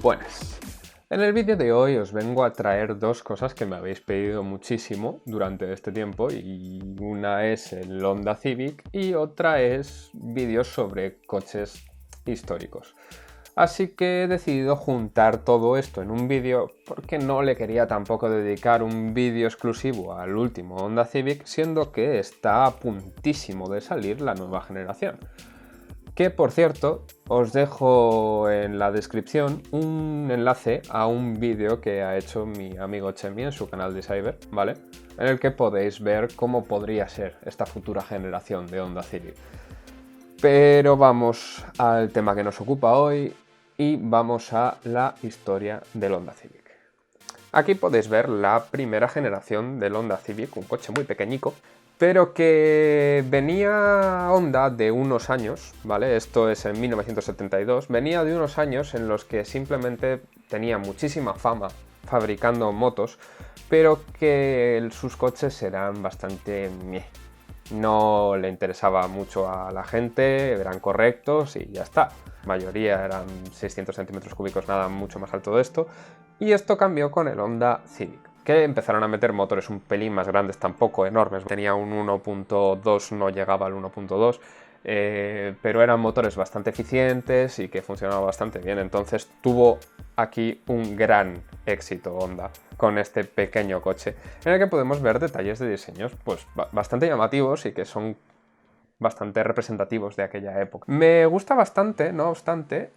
Buenas. En el vídeo de hoy os vengo a traer dos cosas que me habéis pedido muchísimo durante este tiempo, y una es el Honda Civic y otra es vídeos sobre coches históricos. Así que he decidido juntar todo esto en un vídeo porque no le quería tampoco dedicar un vídeo exclusivo al último Honda Civic, siendo que está a puntísimo de salir la nueva generación. Que, por cierto, os dejo en la descripción un enlace a un vídeo que ha hecho mi amigo Chemi en su canal de Cyber, ¿vale? En el que podéis ver cómo podría ser esta futura generación de Honda Civic. Pero vamos al tema que nos ocupa hoy y vamos a la historia del Honda Civic. Aquí podéis ver la primera generación del Honda Civic, un coche muy pequeñico, pero que venía Honda de unos años, ¿vale? Esto es en 1972, venía de unos años en los que simplemente tenía muchísima fama fabricando motos, pero que sus coches eran bastante meh. No le interesaba mucho a la gente, eran correctos y ya está. La mayoría eran 600 centímetros cúbicos, nada mucho más alto de esto. Y esto cambió con el Honda Civic, que empezaron a meter motores un pelín más grandes, tampoco enormes. Tenía un 1.2, no llegaba al 1.2, pero eran motores bastante eficientes y que funcionaban bastante bien. Entonces tuvo aquí un gran éxito Honda con este pequeño coche, en el que podemos ver detalles de diseños pues bastante llamativos y que son bastante representativos de aquella época. Me gusta bastante, no obstante,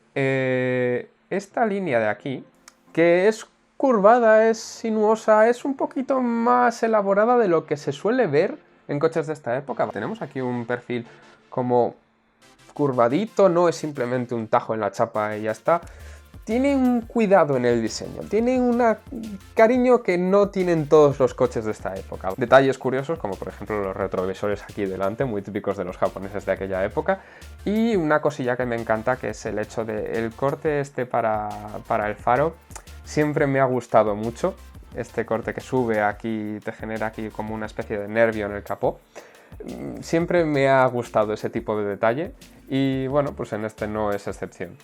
esta línea de aquí, que es curvada, es sinuosa, es un poquito más elaborada de lo que se suele ver en coches de esta época. Tenemos aquí un perfil como curvadito, no es simplemente un tajo en la chapa y ya está. Tiene un cuidado en el diseño, tiene un cariño que no tienen todos los coches de esta época. Detalles curiosos como por ejemplo los retrovisores aquí delante, muy típicos de los japoneses de aquella época. Y una cosilla que me encanta, que es el hecho del corte este para el faro. Siempre me ha gustado mucho este corte que sube aquí, te genera aquí como una especie de nervio en el capó. Siempre me ha gustado ese tipo de detalle y bueno, pues en este no es excepción.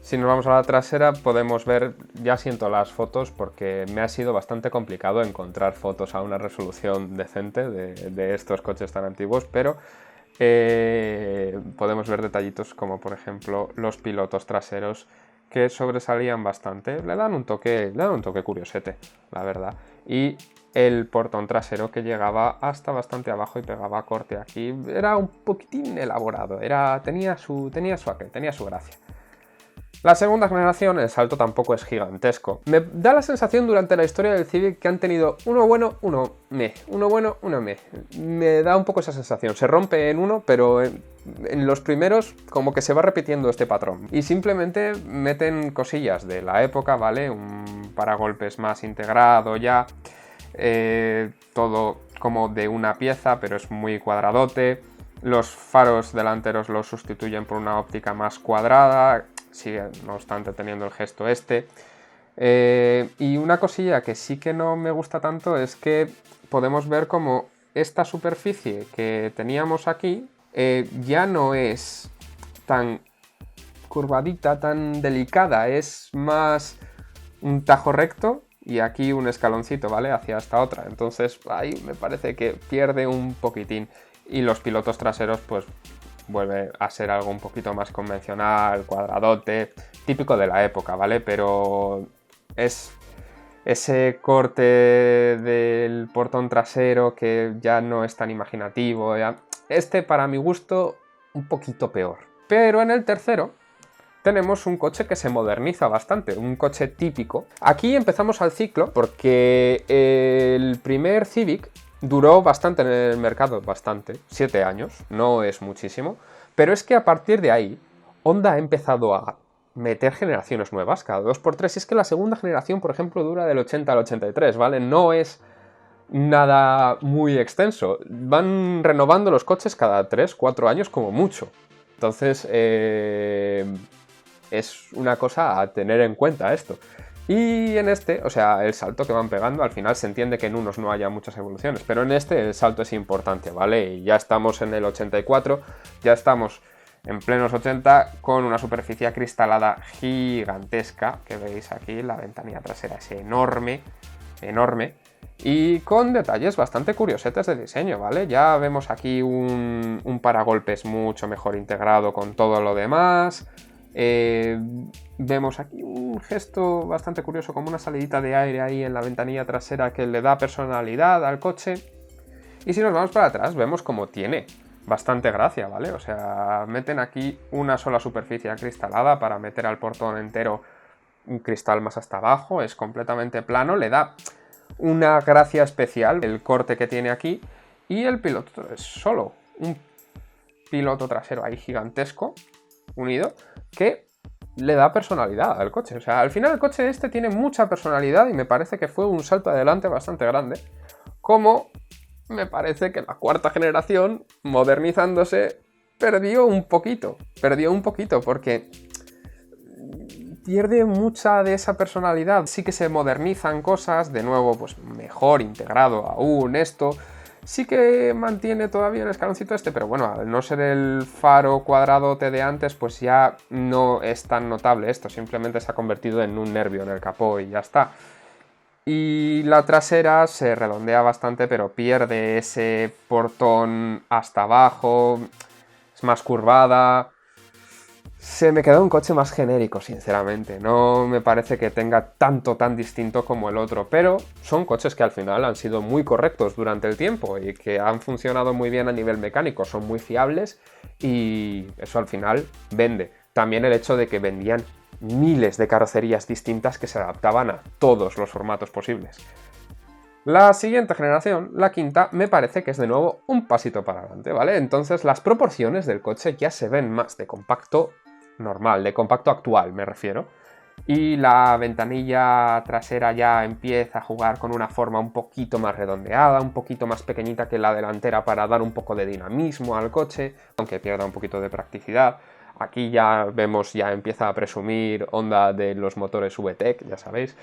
Si nos vamos a la trasera podemos ver, ya siento las fotos porque me ha sido bastante complicado encontrar fotos a una resolución decente de estos coches tan antiguos, pero podemos ver detallitos como por ejemplo los pilotos traseros, que sobresalían bastante, le dan un toque curiosete, la verdad. Y el portón trasero, que llegaba hasta bastante abajo y pegaba corte aquí, era un poquitín elaborado, tenía su aquel, tenía su gracia. La segunda generación, el salto tampoco es gigantesco. Me da la sensación durante la historia del Civic que han tenido uno bueno, uno meh, uno bueno, uno meh. Me da un poco esa sensación. Se rompe en uno, pero en los primeros como que se va repitiendo este patrón. Y simplemente meten cosillas de la época, ¿vale? Un paragolpes más integrado ya. Todo como de una pieza, pero es muy cuadradote. Los faros delanteros los sustituyen por una óptica más cuadrada. Sigue, no obstante, teniendo el gesto este. Y una cosilla que sí que no me gusta tanto es que podemos ver como esta superficie que teníamos aquí ya no es tan curvadita, tan delicada, es más un tajo recto y aquí un escaloncito, ¿vale? Hacia esta otra. Entonces ahí me parece que pierde un poquitín. Y los pilotos traseros pues vuelve a ser algo un poquito más convencional, cuadradote, típico de la época, ¿vale? Pero es ese corte del portón trasero que ya no es tan imaginativo. Este, para mi gusto, un poquito peor. Pero en el tercero tenemos un coche que se moderniza bastante, un coche típico. Aquí empezamos al ciclo porque el primer Civic duró bastante en el mercado, 7 años, no es muchísimo, pero es que a partir de ahí Honda ha empezado a meter generaciones nuevas cada 2x3, y es que la segunda generación, por ejemplo, dura del 80 al 83, ¿vale? No es nada muy extenso, van renovando los coches cada 3-4 años como mucho, entonces es una cosa a tener en cuenta esto. Y en este, o sea, el salto que van pegando, al final se entiende que en unos no haya muchas evoluciones, pero en este el salto es importante, ¿vale? Y ya estamos en el 84, ya estamos en plenos 80, con una superficie acristalada gigantesca, que veis aquí, la ventanilla trasera es enorme, enorme, y con detalles bastante curiosetes de diseño, ¿vale? Ya vemos aquí un paragolpes mucho mejor integrado con todo lo demás. Vemos aquí un gesto bastante curioso, como una salidita de aire ahí en la ventanilla trasera que le da personalidad al coche. Y si nos vamos para atrás, vemos como tiene bastante gracia, ¿vale? O sea, meten aquí una sola superficie acristalada para meter al portón entero un cristal más hasta abajo, es completamente plano, le da una gracia especial el corte que tiene aquí, y el piloto es solo un piloto trasero ahí gigantesco, unido, que le da personalidad al coche. O sea, al final el coche este tiene mucha personalidad y me parece que fue un salto adelante bastante grande, como me parece que la cuarta generación, modernizándose, perdió un poquito, porque pierde mucha de esa personalidad. Sí que se modernizan cosas, de nuevo, pues mejor integrado aún esto. Sí que mantiene todavía el escaloncito este, pero bueno, al no ser el faro cuadradote de antes, pues ya no es tan notable esto. Simplemente se ha convertido en un nervio en el capó y ya está. Y la trasera se redondea bastante, pero pierde ese portón hasta abajo, es más curvada. Se me quedó un coche más genérico, sinceramente. No me parece que tenga tanto tan distinto como el otro, pero son coches que al final han sido muy correctos durante el tiempo y que han funcionado muy bien a nivel mecánico, son muy fiables y eso al final vende. También el hecho de que vendían miles de carrocerías distintas que se adaptaban a todos los formatos posibles. La siguiente generación, la quinta, me parece que es de nuevo un pasito para adelante, ¿vale? Entonces las proporciones del coche ya se ven más de compacto normal, de compacto actual me refiero. Y la ventanilla trasera ya empieza a jugar con una forma un poquito más redondeada, un poquito más pequeñita que la delantera para dar un poco de dinamismo al coche, aunque pierda un poquito de practicidad. Aquí ya vemos, ya empieza a presumir Honda de los motores VTEC, ya sabéis.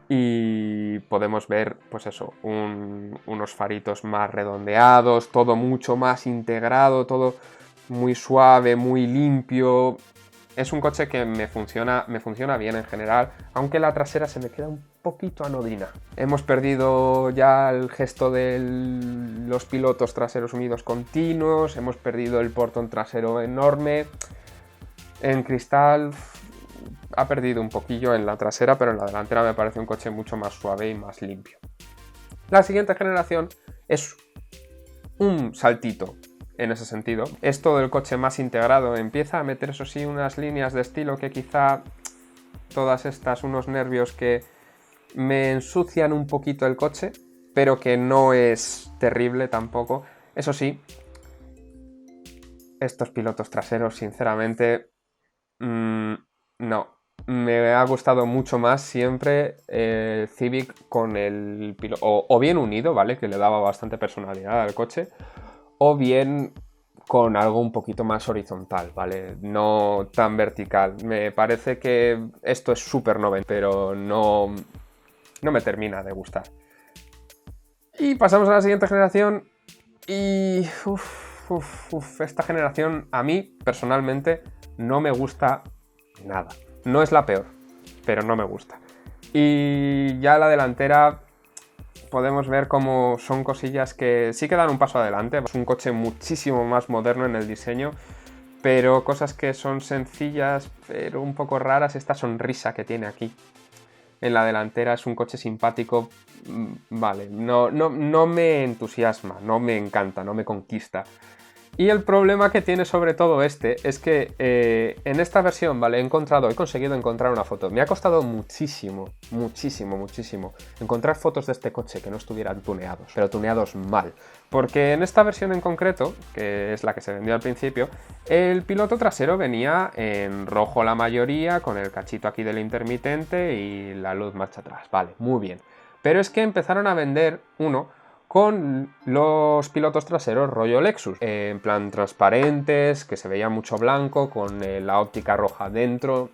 Y podemos ver, pues eso, unos faritos más redondeados, todo mucho más integrado, todo muy suave, muy limpio. Es un coche que me funciona bien en general, aunque la trasera se me queda un poquito anodina. Hemos perdido ya el gesto de los pilotos traseros unidos continuos, hemos perdido el portón trasero enorme. En cristal ha perdido un poquillo en la trasera, pero en la delantera me parece un coche mucho más suave y más limpio. La siguiente generación es un saltito en ese sentido. Es todo el coche más integrado, empieza a meter, eso sí, unas líneas de estilo que quizá todas estas, unos nervios que me ensucian un poquito el coche, pero que no es terrible tampoco. Eso sí, estos pilotos traseros, sinceramente, no. Me ha gustado mucho más siempre el Civic con el piloto, o bien unido, ¿vale? Que le daba bastante personalidad al coche, o bien con algo un poquito más horizontal, ¿vale? No tan vertical. Me parece que esto es súper noven, pero no me termina de gustar. Y pasamos a la siguiente generación y... esta generación a mí, personalmente, no me gusta nada. No es la peor, pero no me gusta. Y ya la delantera podemos ver cómo son cosillas que sí que dan un paso adelante. Es un coche muchísimo más moderno en el diseño, pero cosas que son sencillas, pero un poco raras. Esta sonrisa que tiene aquí en la delantera es un coche simpático. Vale, no me entusiasma, no me encanta, no me conquista. Y el problema que tiene sobre todo este es que en esta versión, ¿vale? He conseguido encontrar una foto. Me ha costado muchísimo encontrar fotos de este coche que no estuvieran tuneados, pero tuneados mal. Porque en esta versión en concreto, que es la que se vendió al principio, el piloto trasero venía en rojo la mayoría, con el cachito aquí del intermitente y la luz marcha atrás. Vale, muy bien. Pero es que empezaron a vender uno con los pilotos traseros rollo Lexus, en plan transparentes, que se veía mucho blanco, con la óptica roja dentro.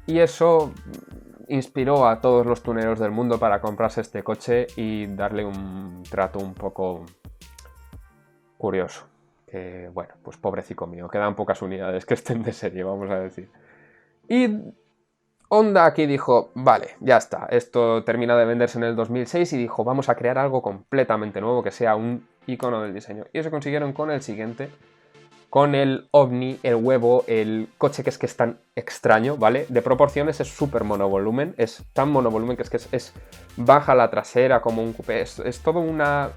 Y eso inspiró a todos los tuneros del mundo para comprarse este coche y darle un trato un poco curioso. Que bueno, pues pobrecito mío, quedan pocas unidades que estén de serie, vamos a decir. Y Honda aquí dijo, vale, ya está, esto termina de venderse en el 2006 y dijo, vamos a crear algo completamente nuevo que sea un icono del diseño. Y eso consiguieron con el siguiente, con el OVNI, el huevo, el coche que es tan extraño, ¿vale? De proporciones es súper monovolumen, es tan monovolumen que es baja la trasera como un coupé, es todo una...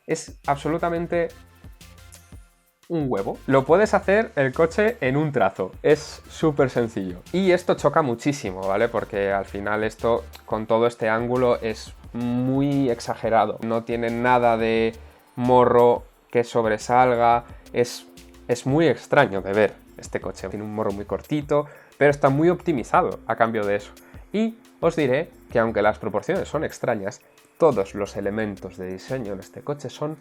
es absolutamente un huevo. Lo puedes hacer el coche en un trazo, es súper sencillo. Y esto choca muchísimo, ¿vale? Porque al final esto, con todo este ángulo, es muy exagerado. No tiene nada de morro que sobresalga, es muy extraño de ver este coche. Tiene un morro muy cortito, pero está muy optimizado a cambio de eso. Y os diré que aunque las proporciones son extrañas, todos los elementos de diseño de este coche son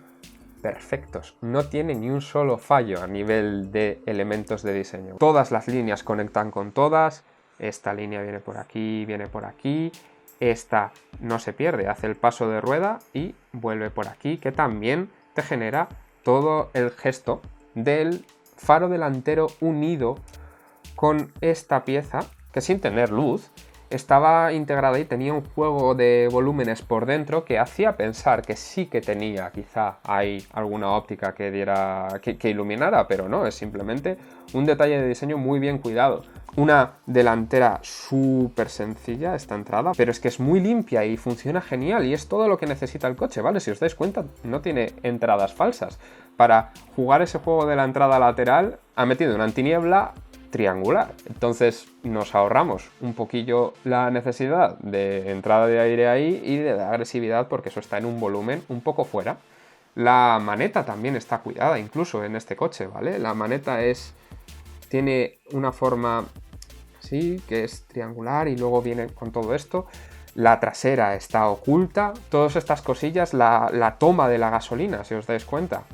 perfectos. No tiene ni un solo fallo a nivel de elementos de diseño. Todas las líneas conectan con todas. Esta línea viene por aquí. Esta no se pierde, hace el paso de rueda y vuelve por aquí, que también te genera todo el gesto del faro delantero unido con esta pieza, que sin tener luz estaba integrada y tenía un juego de volúmenes por dentro que hacía pensar que sí que tenía quizá hay alguna óptica que diera que iluminara, pero no, es simplemente un detalle de diseño muy bien cuidado. Una delantera súper sencilla esta entrada, pero es que es muy limpia y funciona genial y es todo lo que necesita el coche, ¿vale? Si os dais cuenta, no tiene entradas falsas. Para jugar ese juego de la entrada lateral ha metido una antiniebla triangular. Entonces nos ahorramos un poquillo la necesidad de entrada de aire ahí y de agresividad porque eso está en un volumen un poco fuera. La maneta también está cuidada incluso en este coche, ¿vale? La maneta tiene una forma así, que es triangular y luego viene con todo esto. La trasera está oculta. Todas estas cosillas, la toma de la gasolina, si os dais cuenta,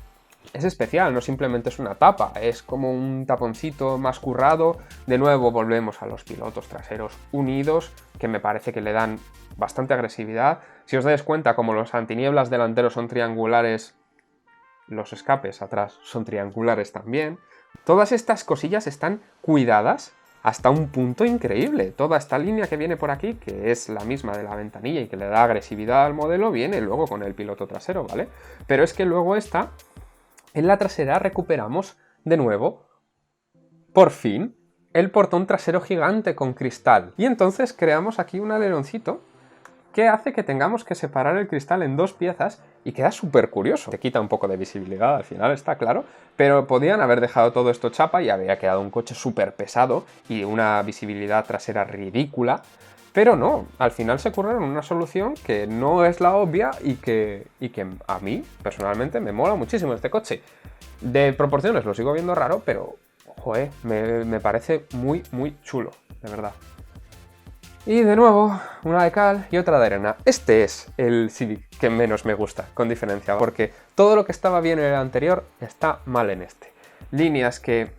es especial, no simplemente es una tapa, es como un taponcito más currado. De nuevo volvemos a los pilotos traseros unidos, que me parece que le dan bastante agresividad. Si os dais cuenta, como los antinieblas delanteros son triangulares, los escapes atrás son triangulares también. Todas estas cosillas están cuidadas hasta un punto increíble. Toda esta línea que viene por aquí, que es la misma de la ventanilla y que le da agresividad al modelo, viene luego con el piloto trasero, ¿vale? Pero es que luego en la trasera recuperamos de nuevo, por fin, el portón trasero gigante con cristal. Y entonces creamos aquí un aleroncito que hace que tengamos que separar el cristal en dos piezas y queda súper curioso. Te quita un poco de visibilidad al final, está claro, pero podían haber dejado todo esto chapa y habría quedado un coche súper pesado y una visibilidad trasera ridícula. Pero no, al final se ocurrieron una solución que no es la obvia y que a mí, personalmente, me mola muchísimo este coche. De proporciones lo sigo viendo raro, pero, joder, me parece muy, muy chulo, de verdad. Y de nuevo, una de cal y otra de arena. Este es el Civic que menos me gusta, con diferencia, porque todo lo que estaba bien en el anterior está mal en este. Líneas que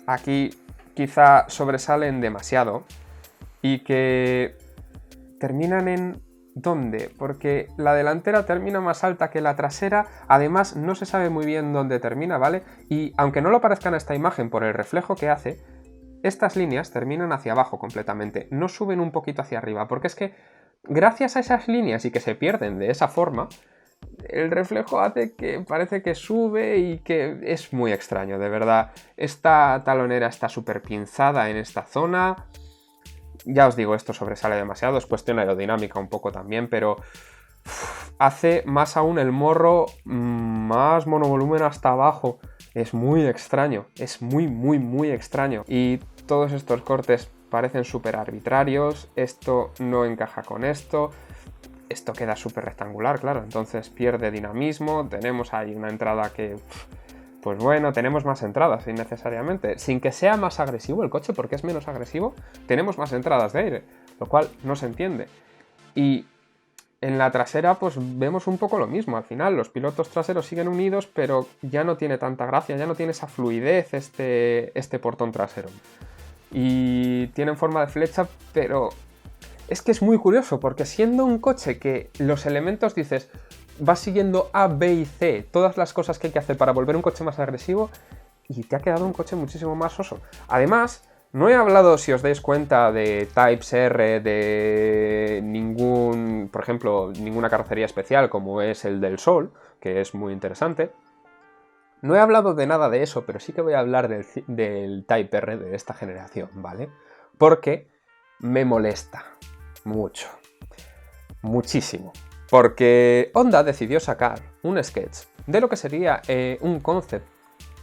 aquí quizá sobresalen demasiado y que terminan en ¿dónde? Porque la delantera termina más alta que la trasera, además no se sabe muy bien dónde termina, ¿vale? Y aunque no lo parezca en esta imagen por el reflejo que hace, estas líneas terminan hacia abajo completamente, no suben un poquito hacia arriba, porque es que gracias a esas líneas y que se pierden de esa forma, el reflejo hace que parece que sube y que es muy extraño, de verdad. Esta talonera está súper pinzada en esta zona. Ya os digo, esto sobresale demasiado, es cuestión aerodinámica un poco también, pero hace más aún el morro más monovolumen hasta abajo. Es muy extraño, es muy, muy, muy extraño. Y todos estos cortes parecen súper arbitrarios, esto no encaja con esto queda súper rectangular, claro, entonces pierde dinamismo, tenemos ahí una entrada que... Pues bueno, tenemos más entradas innecesariamente. Sin que sea más agresivo el coche, porque es menos agresivo, tenemos más entradas de aire, lo cual no se entiende. Y en la trasera pues vemos un poco lo mismo. Al final los pilotos traseros siguen unidos, pero ya no tiene tanta gracia, ya no tiene esa fluidez este portón trasero. Y tienen forma de flecha, pero es que es muy curioso, porque siendo un coche que los elementos dices, va siguiendo A, B y C, todas las cosas que hay que hacer para volver un coche más agresivo, y te ha quedado un coche muchísimo más soso. Además, no he hablado, si os dais cuenta, de Types R, de ningún, por ejemplo, ninguna carrocería especial como es el del Sol, que es muy interesante. No he hablado de nada de eso, pero sí que voy a hablar del Type R de esta generación, ¿vale? Porque me molesta mucho, muchísimo. Porque Honda decidió sacar un sketch de lo que sería un concept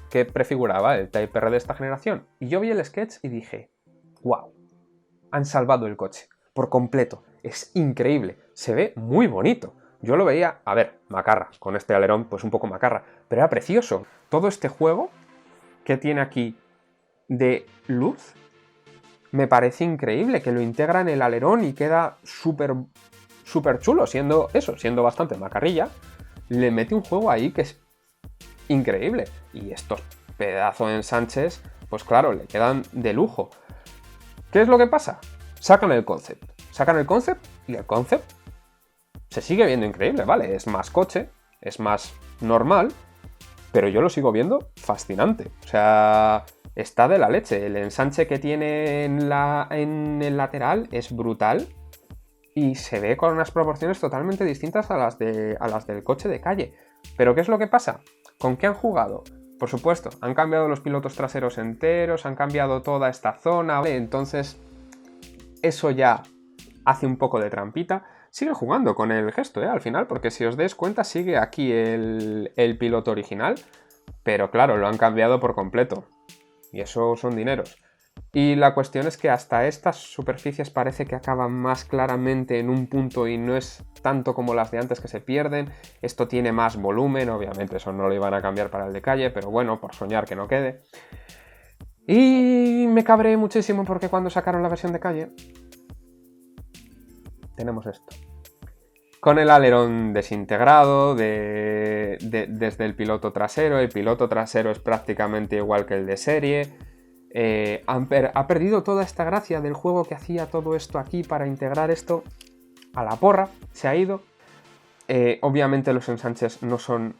que prefiguraba el Type R de esta generación. Y yo vi el sketch y dije, wow, han salvado el coche por completo. Es increíble, se ve muy bonito. Yo lo veía, a ver, macarra, con este alerón pues un poco macarra, pero era precioso. Todo este juego que tiene aquí de luz me parece increíble, que lo integra en el alerón y queda súper chulo, siendo bastante macarrilla. Le mete un juego ahí que es increíble. Y estos pedazos de ensanches, pues claro, le quedan de lujo. ¿Qué es lo que pasa? Sacan el concept y el concept se sigue viendo increíble, ¿vale? Es más coche, es más normal, pero yo lo sigo viendo fascinante. O sea, está de la leche. El ensanche que tiene en el lateral es brutal y se ve con unas proporciones totalmente distintas a las del coche de calle. Pero ¿qué es lo que pasa? ¿Con qué han jugado? Por supuesto, han cambiado los pilotos traseros enteros, han cambiado toda esta zona, ¿vale? Entonces eso ya hace un poco de trampita. Sigue jugando con el gesto, al final, porque si os dais cuenta sigue aquí el piloto original, pero claro, lo han cambiado por completo. Y eso son dineros. Y la cuestión es que hasta estas superficies parece que acaban más claramente en un punto y no es tanto como las de antes que se pierden. Esto tiene más volumen, obviamente eso no lo iban a cambiar para el de calle, pero bueno, por soñar que no quede. Y me cabré muchísimo porque cuando sacaron la versión de calle tenemos esto. Con el alerón desintegrado desde el piloto trasero. El piloto trasero es prácticamente igual que el de serie. Ha perdido toda esta gracia del juego que hacía todo esto aquí para integrar esto a la porra. Se ha ido. Obviamente los ensanches no son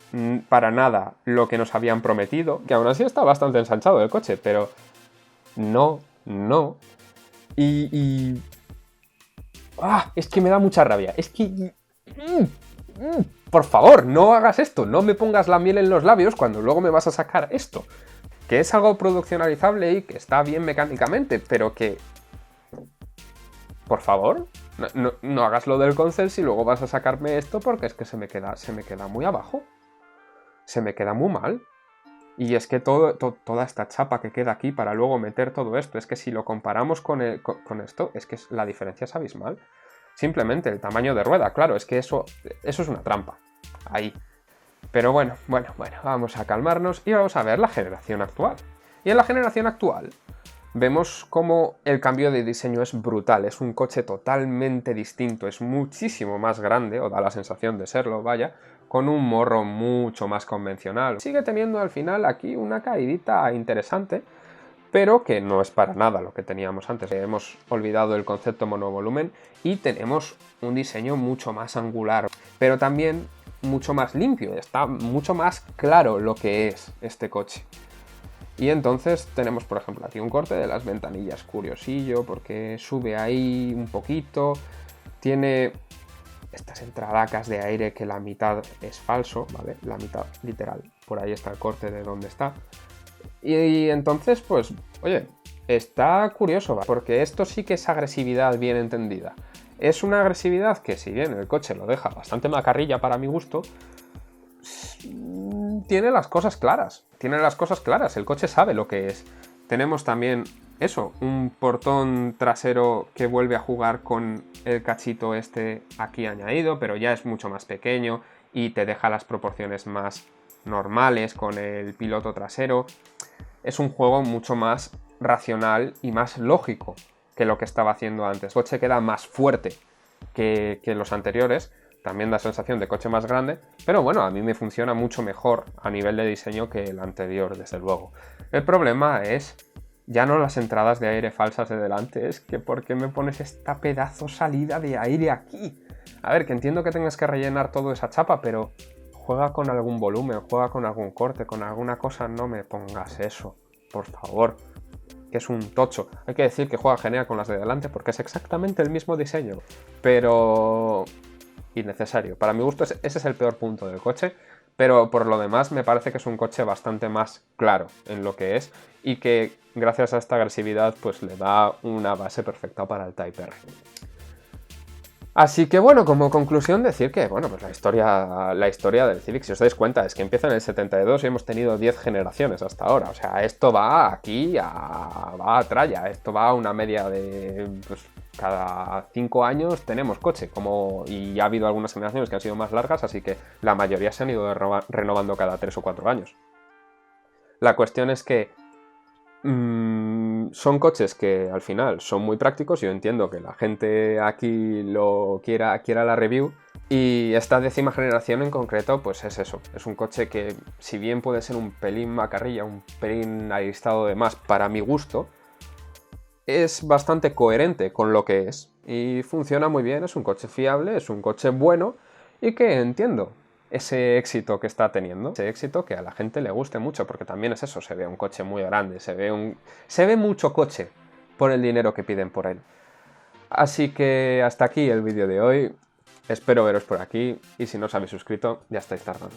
para nada lo que nos habían prometido. Que aún así está bastante ensanchado el coche, pero no. Es que me da mucha rabia. Es que... por favor, no hagas esto. No me pongas la miel en los labios cuando luego me vas a sacar esto. Que es algo produccionalizable y que está bien mecánicamente, pero que... Por favor, no hagas lo del concept y luego vas a sacarme esto porque es que se me queda muy abajo. Se me queda muy mal. Y es que toda esta chapa que queda aquí para luego meter todo esto, es que si lo comparamos con esto, es que la diferencia es abismal. Simplemente el tamaño de rueda, claro, es que eso es una trampa. Ahí. Pero bueno, vamos a calmarnos y vamos a ver la generación actual. Y en la generación actual vemos cómo el cambio de diseño es brutal. Es un coche totalmente distinto, es muchísimo más grande, o da la sensación de serlo, vaya, con un morro mucho más convencional. Sigue teniendo al final aquí una caidita interesante, pero que no es para nada lo que teníamos antes. Hemos olvidado el concepto monovolumen y tenemos un diseño mucho más angular, pero también mucho más limpio. Está mucho más claro lo que es este coche. Y entonces tenemos, por ejemplo, aquí un corte de las ventanillas curiosillo, porque sube ahí un poquito. Tiene estas entradacas de aire que la mitad es falso, ¿vale? La mitad literal. Por ahí está el corte de donde está. Y entonces, pues, oye, está curioso, ¿vale? Porque esto sí que es agresividad bien entendida. Es una agresividad que, si bien el coche lo deja bastante macarrilla para mi gusto, tiene las cosas claras. El coche sabe lo que es. Tenemos también eso, un portón trasero que vuelve a jugar con el cachito este aquí añadido, pero ya es mucho más pequeño y te deja las proporciones más normales con el piloto trasero. Es un juego mucho más racional y más lógico que lo que estaba haciendo antes. El coche queda más fuerte que los anteriores. También da sensación de coche más grande, pero bueno, a mí me funciona mucho mejor a nivel de diseño que el anterior, desde luego. El problema es Ya no las entradas de aire falsas de delante, es que ¿por qué me pones esta pedazo salida de aire aquí? A ver, que entiendo que tengas que rellenar toda esa chapa, pero juega con algún volumen, juega con algún corte, con alguna cosa, no me pongas eso, por favor. Que es un tocho. Hay que decir que juega genial con las de delante porque es exactamente el mismo diseño, pero innecesario. Para mi gusto ese es el peor punto del coche, pero por lo demás me parece que es un coche bastante más claro en lo que es y que gracias a esta agresividad pues le da una base perfecta para el Type R. Así que bueno, como conclusión decir que, bueno, pues la historia del Civic, si os dais cuenta, es que empieza en el 72 y hemos tenido 10 generaciones hasta ahora. O sea, esto va aquí va a tralla, esto va a una media de, pues, cada 5 años tenemos coche, y ha habido algunas generaciones que han sido más largas, así que la mayoría se han ido renovando cada 3 o 4 años. La cuestión es que son coches que al final son muy prácticos. Yo entiendo que la gente aquí lo quiera la review. Y esta 10ª generación en concreto, pues es eso. Es un coche que, si bien puede ser un pelín macarrilla, un pelín aristado de más para mi gusto, es bastante coherente con lo que es. Y funciona muy bien, es un coche fiable, es un coche bueno y que entiendo ese éxito que está teniendo, ese éxito que a la gente le guste mucho, porque también es eso, se ve un coche muy grande, se ve mucho coche por el dinero que piden por él. Así que hasta aquí el vídeo de hoy, espero veros por aquí y si no os habéis suscrito ya estáis tardando.